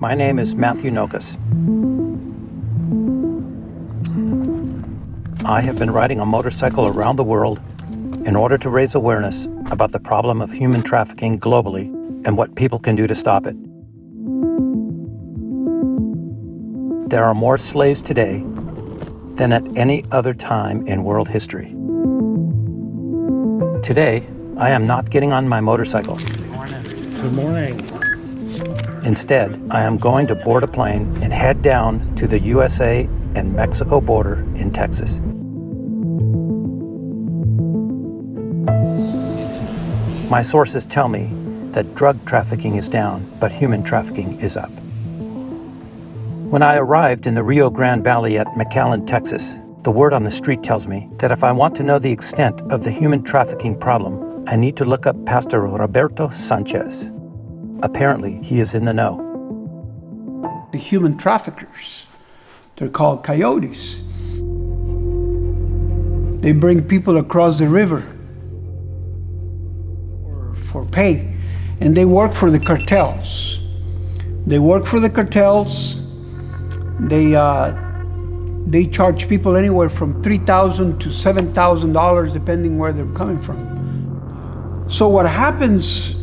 My name is Matthew Nocas. I have been riding a motorcycle around the world in order to raise awareness about the problem of human trafficking globally and what people can do to stop it. There are more slaves today than at any other time in world history. Today, I am not getting on my motorcycle. Good morning. Instead, I am going to board a plane and head down to the USA and Mexico border in Texas. My sources tell me that drug trafficking is down, but human trafficking is up. When I arrived in the Rio Grande Valley at McAllen, Texas, the word on the street tells me that if I want to know the extent of the human trafficking problem, I need to look up Pastor Roberto Sanchez. Apparently, he is in the know. The human traffickers, they're called coyotes. They bring people across the river for pay, and they work for the cartels. They charge people anywhere from $3,000 to $7,000 depending where they're coming from. So what happens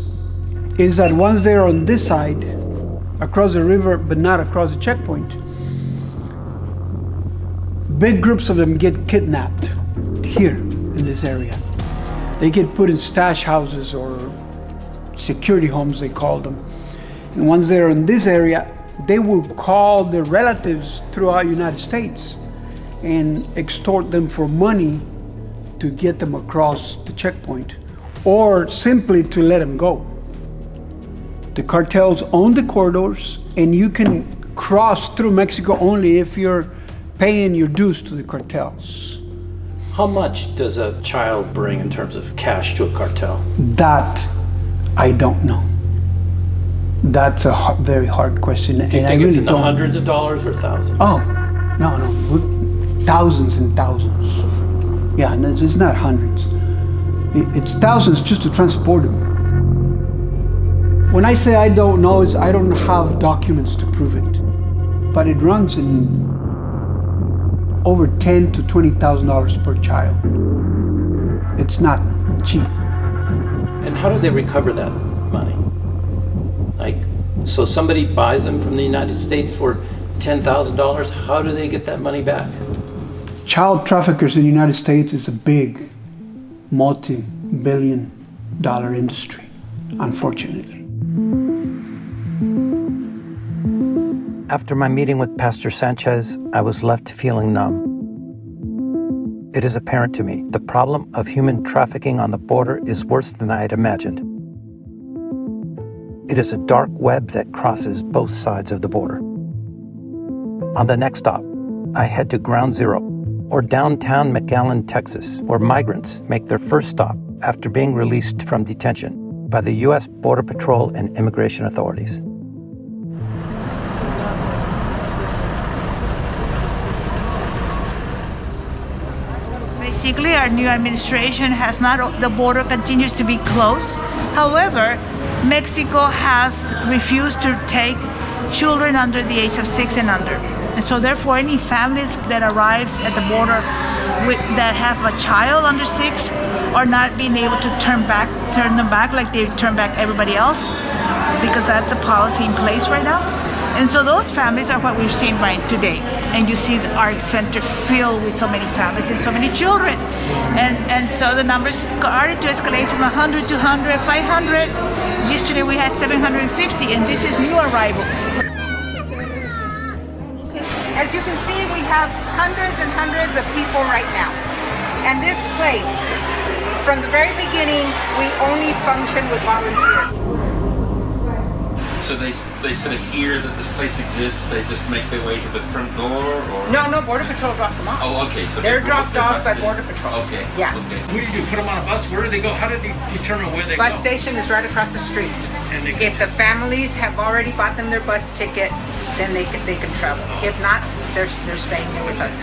is that once they're on this side, across the river, but not across the checkpoint, big groups of them get kidnapped here in this area. They get put in stash houses or security homes, they call them. And once they're in this area, they will call their relatives throughout the United States and extort them for money to get them across the checkpoint, or simply to let them go. The cartels own the corridors, and you can cross through Mexico only if you're paying your dues to the cartels. How much does a child bring in terms of cash to a cartel? That I don't know. That's a very hard question. Do you think it's in the hundreds of dollars or thousands? Oh, no. Thousands and thousands. Yeah, no, it's not hundreds. It's thousands just to transport them. When I say I don't know, it's I don't have documents to prove it. But it runs in over $10,000 to $20,000 per child. It's not cheap. And how do they recover that money? So somebody buys them from the United States for $10,000, how do they get that money back? Child traffickers in the United States is a big, multi-billion-dollar industry, unfortunately. After my meeting with Pastor Sanchez, I was left feeling numb. It is apparent to me the problem of human trafficking on the border is worse than I had imagined. It is a dark web that crosses both sides of the border. On the next stop, I head to Ground Zero, or downtown McAllen, Texas, where migrants make their first stop after being released from detention by the U.S. Border Patrol and immigration authorities. Basically, our new administration has not, the border continues to be closed. However, Mexico has refused to take children under the age of 6 and under. And so therefore, any families that arrives at the border that have a child under 6 are not being able to turn them back like they turn back everybody else, because that's the policy in place right now. And so those families are what we've seen right today. And you see our center filled with so many families and so many children. And so the numbers started to escalate from 100 to 100, 500. Yesterday we had 750, and this is new arrivals. As you can see, we have hundreds and hundreds of people right now. And this place, from the very beginning, we only function with volunteers. So they sort of hear that this place exists, they just make their way to the front door, or? No, Border Patrol drops them off. Oh, okay. So they're dropped off by Border Patrol. Okay. Yeah. Okay. What do you do? Put them on a bus? Where do they go? How do they determine where they go? Bus station is right across the street. And if the families have already bought them their bus ticket, then they can travel. If not, they're staying here with us.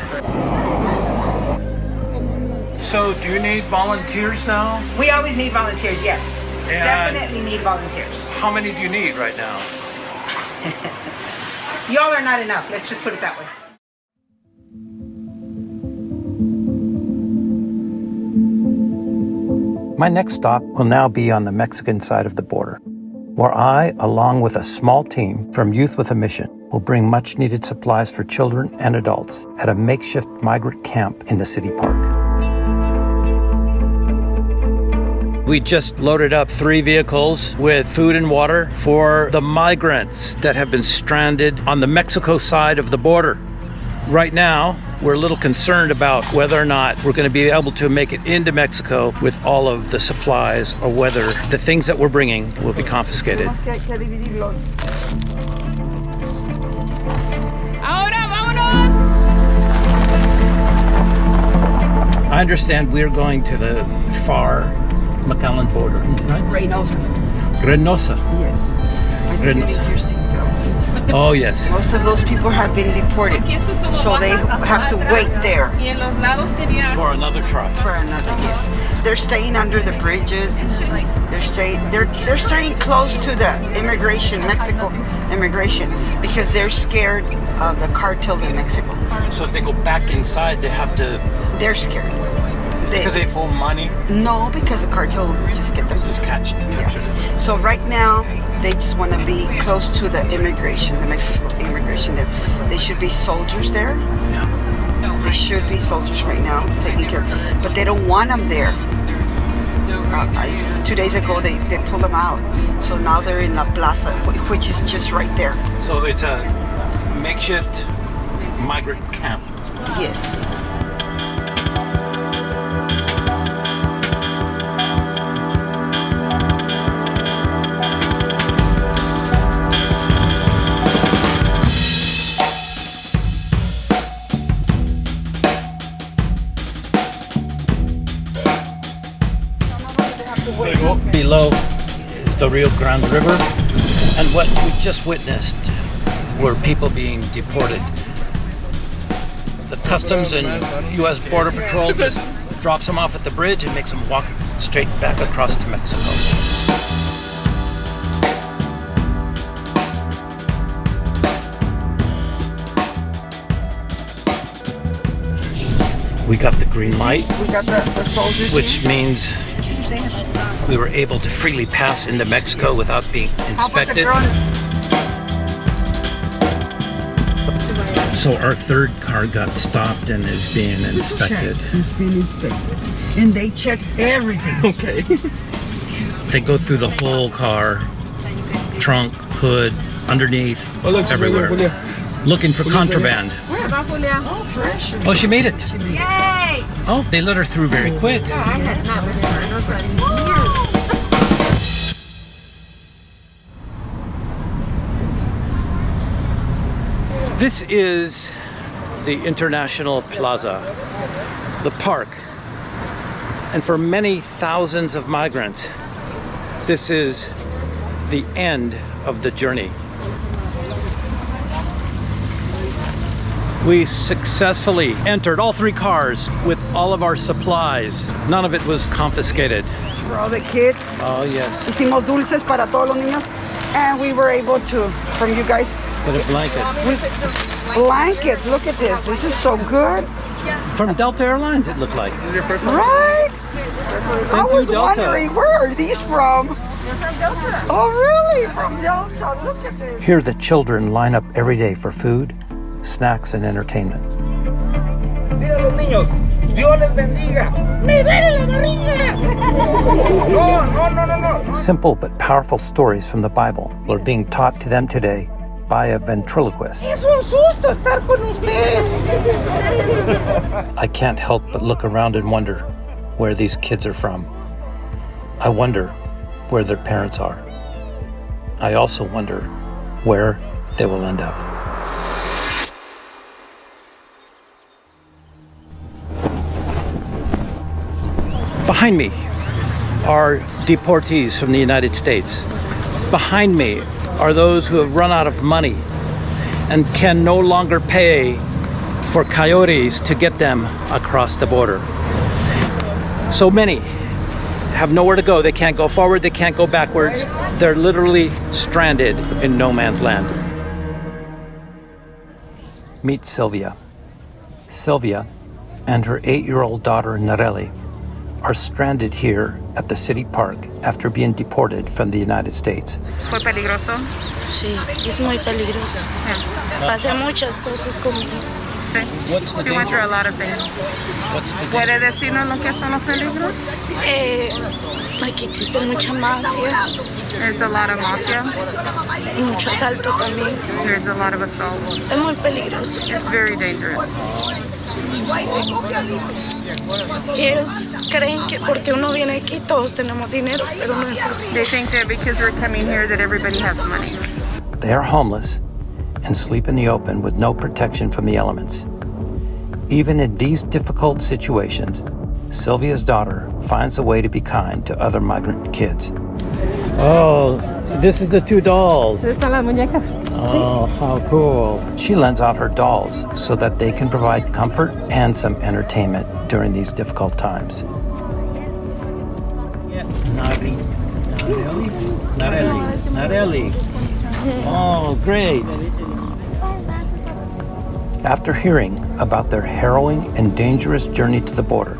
So do you need volunteers now? We always need volunteers, yes. And definitely need volunteers. How many do you need right now? Y'all are not enough. Let's just put it that way. My next stop will now be on the Mexican side of the border, where I, along with a small team from Youth with a Mission, will bring much-needed supplies for children and adults at a makeshift migrant camp in the city park. We just loaded up 3 vehicles with food and water for the migrants that have been stranded on the Mexico side of the border. Right now, we're a little concerned about whether or not we're going to be able to make it into Mexico with all of the supplies, or whether the things that we're bringing will be confiscated. I understand we're going to the far McAllen border, right? Reynosa. Yes. I think you need your seatbelt. Oh, yes. Most of those people have been deported, so they have to wait there. For another truck. For another, yes. They're staying under the bridges. They're staying close to the immigration, Mexico immigration, because they're scared of the cartel in Mexico. So if they go back inside, they have to... They're scared. Because they owe money? No, because the cartel just get them. Just capture them. Yeah. So right now, they just want to be close to the immigration, the Mexico immigration there. They should be soldiers there. Yeah. They should be soldiers right now, taking care. But they don't want them there. 2 days ago, they pulled them out. So now they're in La Plaza, which is just right there. So it's a makeshift migrant camp. Yes. Below is the Rio Grande River, and what we just witnessed were people being deported. The Customs and U.S. Border Patrol just drops them off at the bridge and makes them walk straight back across to Mexico. We got the green light, We got the soldiers, which means we were able to freely pass into Mexico without being inspected. So our third car got stopped and is being inspected. It's being inspected. And they check everything. Okay. They go through the whole car, trunk, hood, underneath, everywhere, looking for contraband. Oh, pressure. Oh, she made it. Yay! Oh, they let her through very quick. This is the International Plaza, the park. And for many thousands of migrants, this is the end of the journey. We successfully entered all 3 cars with all of our supplies. None of it was confiscated. For all the kids. Oh, yes. Hicimos dulces para todos los niños. And we were able to, from you guys, Get a blanket. blankets. Look at this. This is so good. From Delta Airlines, it looked like. Right? I Thank you, was Delta. wondering, where are these from? They're from Delta. Oh, really? From Delta. Look at this. Here, the children line up every day for food, snacks, and entertainment. Mira los niños, Dios les bendiga. Me duele la barriga. No. Simple but powerful stories from the Bible are being taught to them today by a ventriloquist. Es un susto estar con ustedes. I can't help but look around and wonder where these kids are from. I wonder where their parents are. I also wonder where they will end up. Behind me are deportees from the United States. Behind me are those who have run out of money and can no longer pay for coyotes to get them across the border. So many have nowhere to go. They can't go forward, they can't go backwards. They're literally stranded in no man's land. Meet Sylvia. Sylvia and her 8-year-old daughter Nareli are stranded here at the city park after being deported from the United States. ¿Fue peligroso? Sí, es muy peligroso. Pasé muchas cosas conmigo. What's the We went through a danger? lot of things. What's the ¿Puede danger? decirnos lo que son los peligros? Aquí existe mucha mafia, There's a lot of mafia. mucho asalto también. There's a lot of assault. Es muy peligroso. It's very dangerous. Ellos creen que porque uno viene aquí todos tenemos dinero, pero no es así. They think that because we're coming here that everybody has money. They are homeless and sleep in the open with no protection from the elements. Even in these difficult situations, Sylvia's daughter finds a way to be kind to other migrant kids. Oh, this is the 2 dolls. Estas son las muñecas. Oh, how cool. She lends out her dolls so that they can provide comfort and some entertainment during these difficult times. Nareli. Oh, great. After hearing about their harrowing and dangerous journey to the border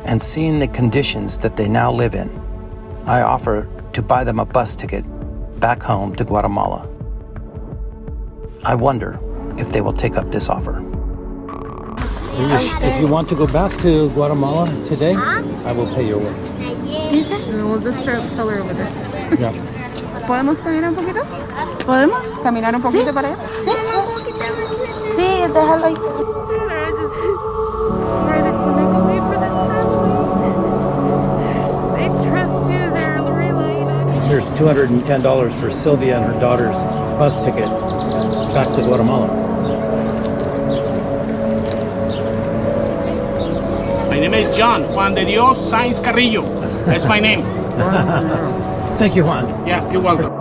and seeing the conditions that they now live in, I offer to buy them a bus ticket back home to Guatemala. I wonder if they will take up this offer. If you want to go back to Guatemala today, I will pay your way. We'll just tell her over there. Yeah. ¿Podemos caminar un poquito? ¿Podemos? ¿Caminar un poquito para allá? Sí. Sí, déjalo ahí. Here's $210 for Sylvia and her daughter's bus ticket back to Guatemala. My name is John Juan De Dios Sainz Carrillo. That's my name. Thank you, Juan. Yeah, you're welcome.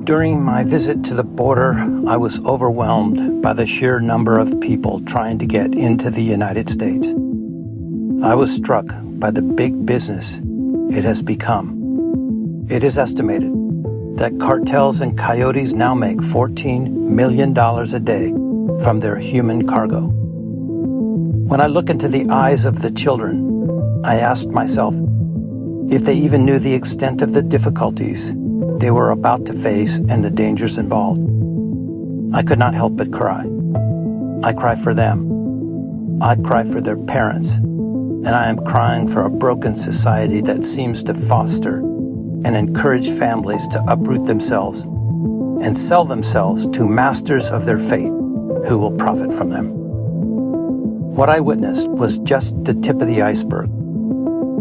During my visit to the border, I was overwhelmed by the sheer number of people trying to get into the United States. I was struck by the big business it has become. It is estimated that cartels and coyotes now make $14 million a day from their human cargo. When I look into the eyes of the children, I asked myself if they even knew the extent of the difficulties they were about to face and the dangers involved. I could not help but cry. I cry for them. I cry for their parents. And I am crying for a broken society that seems to foster and encourage families to uproot themselves and sell themselves to masters of their fate who will profit from them. What I witnessed was just the tip of the iceberg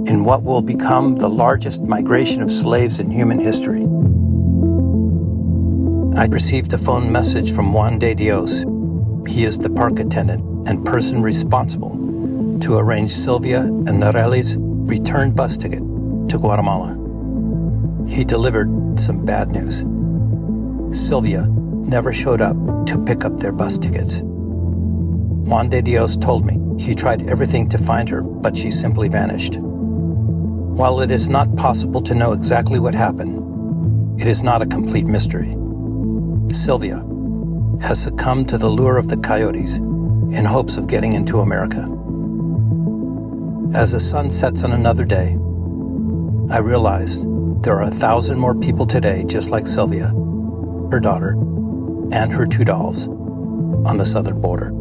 in what will become the largest migration of slaves in human history. I received a phone message from Juan De Dios. He is the park attendant and person responsible to arrange Sylvia and Nareli's return bus ticket to Guatemala. He delivered some bad news. Sylvia never showed up to pick up their bus tickets. Juan De Dios told me he tried everything to find her, but she simply vanished. While it is not possible to know exactly what happened, it is not a complete mystery. Sylvia has succumbed to the lure of the coyotes in hopes of getting into America. As the sun sets on another day, I realized there are 1,000 more people today just like Sylvia, her daughter, and her 2 dolls on the southern border.